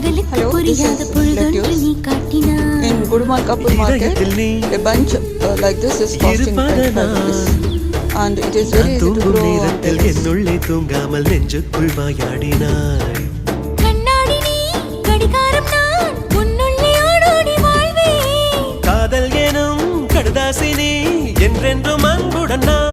Hello, this is lettuce. In Gudumalkapur market, a bunch like this is costing 25 rupees. And it is very easy to grow on terrace. காதல் எனும் கடுதாசினி என்றென்றும் அன்புடன்